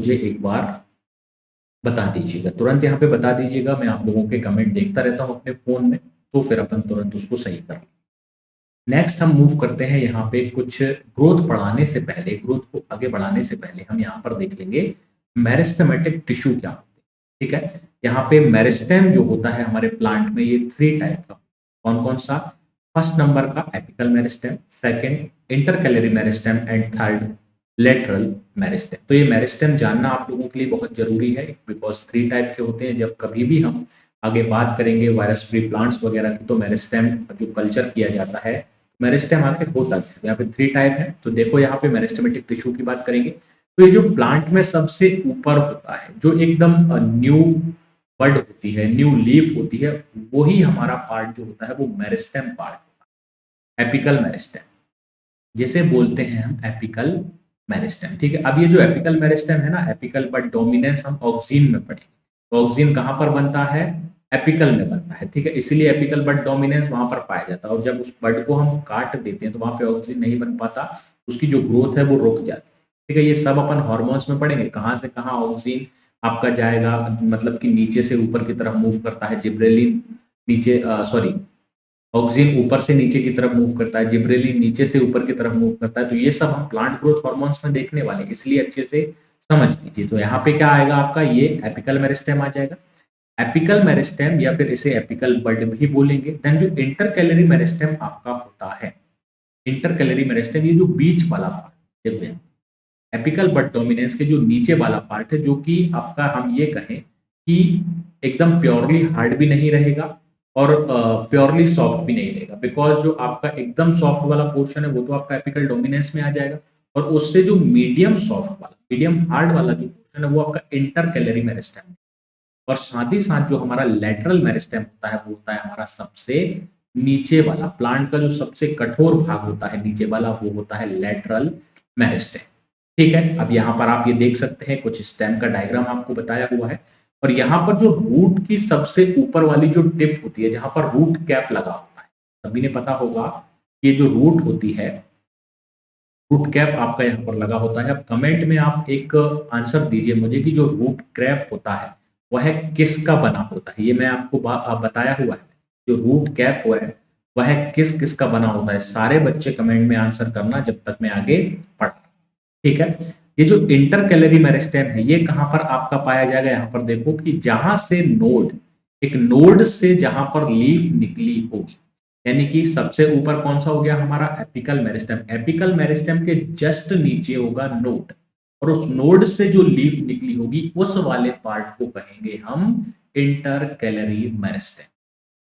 मुझे एक बार बता दीजिएगा, तुरंत यहाँ पे बता दीजिएगा। मैं आप लोगों के कमेंट देखता रहता हूँ अपने फोन में, तो फिर अपन तुरंत उसको सही कर। नेक्स्ट हम मूव करते हैं यहाँ पे कुछ ग्रोथ बढ़ाने से पहले, ग्रोथ को आगे बढ़ाने से पहले हम यहाँ पर देख लेंगे मेरिस्टेमेटिक टिश्यू क्या होते हैं। ठीक है, यहाँ पे मेरिस्टेम जो होता है हमारे प्लांट में, ये 3 टाइप का। कौन कौन सा? फर्स्ट नंबर का apical meristem, second intercalary meristem and third lateral meristem. तो ये मेरिस्टेम जानना आप लोगों के लिए बहुत जरूरी है, बिकॉज 3 टाइप के होते हैं। जब कभी भी हम आगे बात करेंगे वायरस फ्री प्लांट्स वगैरह की, तो मेरिस्टेम जो कल्चर किया जाता है, मेरिस्टेम आखिर होता है, यहाँ पे 3 टाइप है। तो देखो यहाँ पे मेरिस्टेमेटिक टिश्यू की बात करेंगे, तो ये जो प्लांट में सबसे ऊपर होता है, जो एकदम न्यू बड होती है, न्यू लीफ होती है, वही हमारा पार्ट जो होता है वो मेरिस्टेम पार्ट होता है, एपिकल मेरिस्टेम, जिसे बोलते हैं हम एपिकल मेरिस्टेम। ठीक है, अब ये जो एपिकल मेरिस्टेम है ना, एपिकल बड डोमिनेंस हम ऑक्सीन में पढ़ेंगे। ऑक्सीन कहाँ पर बनता है? एपिकल में बनता है। ठीक है, इसलिए एपिकल बड डोमिनेंस वहां पर पाया जाता है, और जब उस बड को हम काट देते हैं तो वहां पे ऑक्सीन नहीं बन पाता, उसकी जो ग्रोथ है वो रुक जाती है। ठीक है, ये सब अपन हॉर्मोन्स में पढ़ेंगे, कहाँ से कहाँ ऑक्सीन आपका जाएगा, मतलब कि नीचे से ऊपर की तरफ मूव करता है जिब्रेलिन, नीचे सॉरी, ऑक्सीजन ऊपर से नीचे की तरफ मूव करता है, जिब्रेलिन नीचे से ऊपर की तरफ मूव करता है। तो ये सब हम प्लांट ग्रोथ हार्मोन्स में देखने वाले हैं, इसलिए अच्छे से समझ लीजिए। तो यहाँ पे क्या आएगा आपका, ये एपिकल मेरिस्टेम आ जाएगा। एपिकल मेरिस्टेम या फिर इसे एपिकल बड भी बोलेंगे। देन जो इंटरकैलरी मेरिस्टेम आपका होता है, इंटरकैलरी मेरिस्टेम, ये जो बीच वाला पार्ट, देखो एपिकल बड डोमिनेंस के जो नीचे वाला पार्ट है, जो कि आपका हम ये कहें कि एकदम प्योरली हार्ड भी नहीं रहेगा और प्योरली सॉफ्ट भी नहीं रहेगा, बिकॉज जो आपका एकदम सॉफ्ट वाला पोर्शन है वो तो आपका एपिकल डोमिनेंस में आ जाएगा, और उससे जो मीडियम सॉफ्ट वाला, मीडियम हार्ड वाला जो पोर्शन है वो आपका इंटरकैलरी मेरिस्टेम है। और साथ ही साथ जो हमारा लेटरल मेरिस्टेम होता है वो होता है हमारा सबसे नीचे वाला, प्लांट का जो सबसे कठोर भाग होता है नीचे वाला, वो होता है लेटरल मेरिस्टेम। ठीक है, अब यहाँ पर आप ये देख सकते हैं, कुछ स्टेम का डायग्राम आपको बताया हुआ है, और यहाँ पर जो रूट की सबसे ऊपर वाली जो टिप होती है, जहां पर रूट कैप लगा होता है, सभी ने पता होगा, ये जो रूट होती है, रूट कैप आपका यहाँ पर लगा होता है। अब कमेंट में आप एक आंसर दीजिए मुझे कि जो रूट कैप होता है वह किसका बना होता है। ये मैं आपको बताया हुआ है, जो रूट कैप हुआ है वह किस किस का बना होता है। सारे बच्चे कमेंट में आंसर करना जब तक मैं आगे पढ़। ठीक है, ये जो इंटरकैलरी मेरिस्टेम है ये कहां पर आपका पाया जाएगा, यहां पर देखो कि जहां से नोड, एक नोड से जहां पर लीफ निकली होगी, यानी कि सबसे ऊपर कौन सा हो गया हमारा एपिकल मेरिस्टेम, एपिकल मेरिस्टेम के जस्ट नीचे होगा नोड, और उस नोड से जो लीफ निकली होगी उस वाले पार्ट को कहेंगे हम इंटरकैलरी मेरिस्टेम।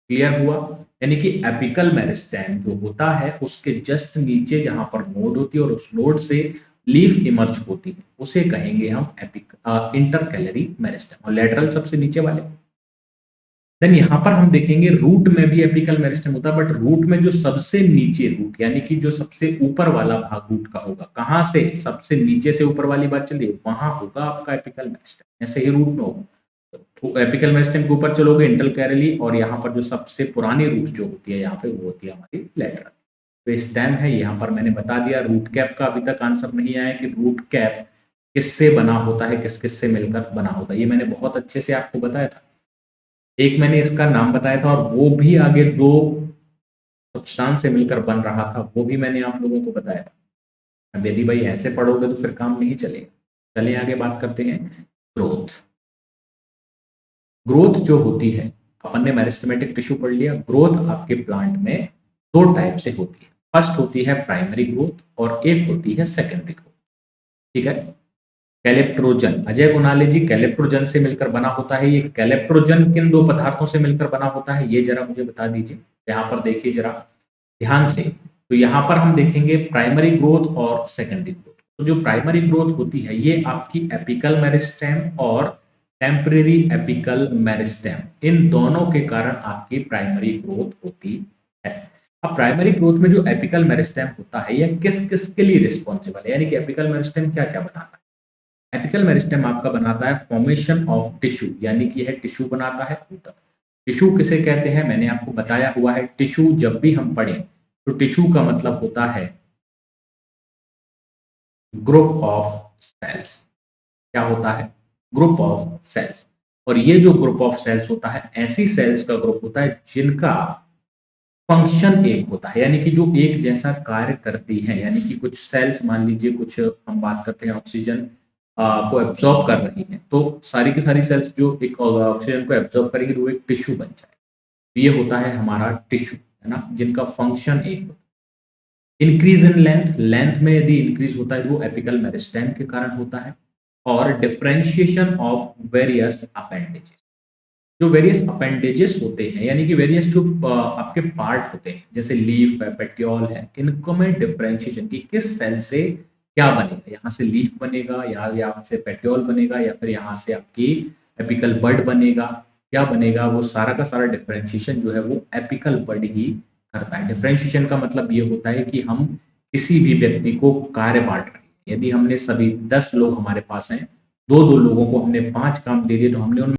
क्लियर हुआ? यानी कि एपिकल मेरिस्टेम जो होता है उसके जस्ट नीचे जहां पर नोड होती है और उस नोड से लीफ इमर्ज होती है, उसे कहेंगे हम इंटरकैलरी मेरिस्टेम, और लेटरल सबसे नीचे वाले। देन यहां पर हम देखेंगे रूट में भी एपिकल मेरिस्टेम होता है, बट रूट में जो सबसे नीचे रूट, यानी कि जो सबसे ऊपर वाला भाग रूट का होगा, कहां से? सबसे नीचे से ऊपर वाली बात चलिए, वहां होगा आपका एपिकल मेरिस्टेम, ऐसे ही रूट में होगा। तो एपिकल मेरिस्टेम के ऊपर चलोगे इंटरकैलरी, और यहाँ पर जो सबसे पुरानी रूट जो होती है यहाँ पे वो होती है हमारी लेटरल। तो स्टेम है, यहाँ पर मैंने बता दिया। रूट कैप का अभी तक आंसर नहीं आया कि रूट कैप किससे बना होता है, किस किस से मिलकर बना होता है, ये मैंने बहुत अच्छे से आपको बताया था। एक मैंने इसका नाम बताया था, और वो भी आगे 2 सब्सटेंस से मिलकर बन रहा था, वो भी मैंने आप लोगों को बताया था। अब यदि भाई ऐसे पढ़ोगे तो फिर काम नहीं चलेगा। चलिए आगे बात करते हैं ग्रोथ। ग्रोथ जो होती है, अपन ने मेरिस्टेमेटिक टिश्यू पढ़ लिया। ग्रोथ आपके प्लांट में 2 टाइप से होती है, फर्स्ट होती है प्राइमरी ग्रोथ और एक होती है सेकेंडरी ग्रोथ। ठीक है, कैलेप्ट्रोजन, अजय गुनाले जी, कैलेप्ट्रोजन से मिलकर बना होता है। ये कैलेप्ट्रोजन किन 2 पदार्थों से मिलकर बना होता है, ये जरा मुझे बता दीजिए। यहाँ पर देखिए जरा ध्यान से, तो यहाँ पर हम देखेंगे प्राइमरी ग्रोथ और सेकेंडरी ग्रोथ। तो जो प्राइमरी ग्रोथ होती है ये आपकी एपिकल मेरिस्टेम और टेम्परेरी एपिकल मेरिस्टेम, इन दोनों के कारण आपकी प्राइमरी ग्रोथ होती है। अब प्राइमरी ग्रोथ में जो एपिकल मेरिस्टेम होता है यह किस किस के लिए रिस्पॉन्सिबल है, यानी कि एपिकल मेरिस्टेम क्या क्या बनाता है। एपिकल मेरिस्टेम आपका बनाता है फॉर्मेशन ऑफ टिश्यू, यानी कि यह टिश्यू बनाता है। टिश्यू किसे कहते हैं मैंने आपको बताया हुआ है। टिश्यू जब भी हम पढ़ें तो टिश्यू का मतलब होता है ग्रुप ऑफ सेल्स। क्या होता है, ग्रुप ऑफ सेल्स। और ये जो ग्रुप ऑफ सेल्स होता है, ऐसी सेल्स का ग्रुप होता है जिनका फंक्शन एक होता है, यानी कि जो एक जैसा कार्य करती हैं। यानी कि कुछ सेल्स, मान लीजिए कुछ हम बात करते हैं ऑक्सीजन को एब्जॉर्ब कर रही हैं, तो सारी की सारी सेल्स जो एक ऑक्सीजन को एब्जॉर्ब करेंगी तो वो एक टिश्यू बन जाए। ये होता है हमारा टिश्यू, है ना, जिनका फंक्शन एक होता है। इंक्रीज इन लेंथ, लेंथ में यदि इंक्रीज होता है तो वो एपिकल मेरिस्टेम के कारण होता है। और डिफरेंशिएशन ऑफ वेरियस अपेंडेजेस, जो वेरियस अपेंडेजेस होते हैं, यानी कि वेरियस जो आपके पार्ट होते हैं, जैसे लीफ है, पेटियोल है, इनको में डिफरेंशिएशन की किस सेल से क्या बनेगा, यहाँ से लीफ बनेगा, या यहाँ से पेटियोल बनेगा, या फिर यहाँ से आपकी एपिकल बड बनेगा, क्या बनेगा, वो सारा का सारा डिफरेंशिएशन जो है वो एपिकल बड ही करता है। डिफरेंशिएशन का मतलब ये होता है कि हम किसी भी व्यक्ति को कार्य बांट रहे हैं। यदि हमने सभी 10 लोग हमारे पास हैं, दो दो लोगों को हमने 5 काम दे दिए, तो हमने उनमें